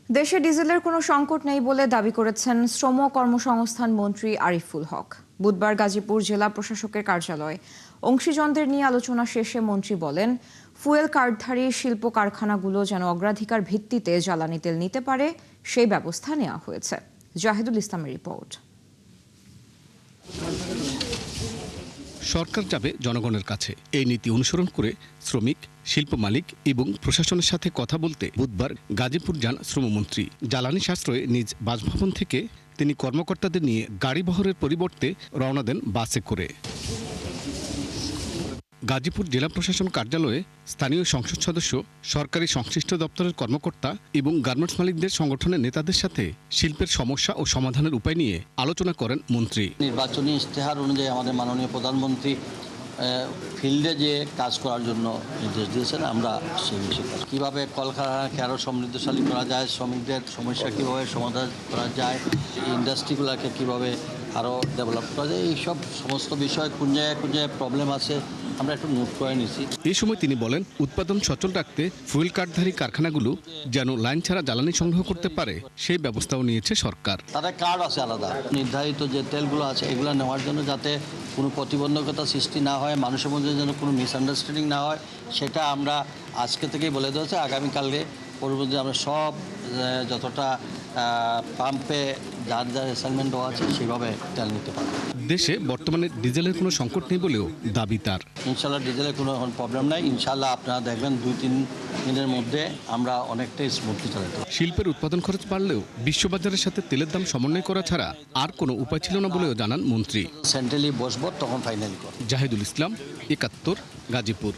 দেশে ডিজেলের কোনো সংকট নেই বলে দাবি করেছেন শ্রম কর্মসংস্থান মন্ত্রী আরিফুল হক। বুধবার গাজীপুর জেলা প্রশাসকের কার্যালয়ে অংশীজনদের নিয়ে আলোচনা শেষে মন্ত্রী বলেন, ফুয়েল কার্ডধারী শিল্প কারখানাগুলো যেন অগ্রাধিকার ভিত্তিতে জ্বালানি তেল নিতে পারে সেই ব্যবস্থা নেওয়া হয়েছে। জাহিদুল ইসলামের রিপোর্ট। সরকার যাবে জনগণের কাছে, এই নীতি অনুসরণ করে শ্রমিক, শিল্প মালিক এবং প্রশাসনের সাথে কথা বলতে বুধবার গাজীপুর যান শ্রমমন্ত্রী। জ্বালানি সাশ্রয়ে নিজ বাসভবন থেকে তিনি কর্মকর্তাদের নিয়ে গাড়ি বহরের পরিবর্তে রওনা দেন বাসে করে। গাজীপুর জেলা প্রশাসন কার্যালয়ে স্থানীয় সংসদ সদস্য, সরকারি সংশ্লিষ্ট দপ্তরের কর্মকর্তা এবং গার্মেন্টস মালিকদের সংগঠনের নেতাদের সাথে শিল্পের সমস্যা ও সমাধানের উপায় নিয়ে আলোচনা করেন মন্ত্রী। নির্বাচনী ইশতেহার অনুযায়ী আমাদের মাননীয় প্রধানমন্ত্রী ফিল্ডে যে কাজ করার জন্য নির্দেশ দিয়েছেন, আমরা সেই বিষয়ে কীভাবে কলকারখানাকে আরও সমৃদ্ধশালী করা যায়, শ্রমিকদের সমস্যা কীভাবে সমাধান করা যায়, ইন্ডাস্ট্রিগুলোকে কীভাবে আরও ডেভেলপ করা যায়, এইসব সমস্ত বিষয় কোন জায়গায় প্রবলেম আছে আমরা একটু নোট করে নিছি। এই সময় তিনি বলেন, উৎপাদন সচল রাখতে ফুয়েল কার্ডধারী কারখানাগুলো যেন লাইন ছাড়া জ্বালানি সংগ্রহ করতে পারে সেই ব্যবস্থাও নিয়েছে সরকার। তাদের কার্ড আছে আলাদা, নির্ধারিত যে তেলগুলো আছে এগুলো নেওয়ার জন্য যাতে কোনো প্রতিবন্ধকতা সৃষ্টি না হয়, মানুষের মধ্যে যেন কোনো মিসআন্ডারস্ট্যান্ডিং না হয়, সেটা আমরা আজকে থেকেই বলে দিয়েছি। আগামীকালে পরবর্তী আমরা সব যতটা পাম্পে যার অ্যাসাইনমেন্ট দেওয়া আছে সেভাবে তেল নিতে পারব। দেশে বর্তমানে ডিজেলের কোনো সংকট নেই বলেও দাবি তার। ইনশাল্লাহ ডিজেলের কোনো প্রবলেম নাই। ইনশাল্লাহ আপনারা দেখবেন 2-3 দিনের মধ্যে আমরা অনেকটাই স্মুথলি চালাতে পারব। শিল্পের উৎপাদন খরচ বাড়লেও বিশ্ববাজারের সাথে তেলের দাম সমন্বয় করা ছাড়া আর কোনো উপায় ছিল না বলেও জানান মন্ত্রী। সেন্ট্রালি বসবো তখন ফাইনালি করব। জাহিদুল ইসলাম, ৭১, গাজীপুর।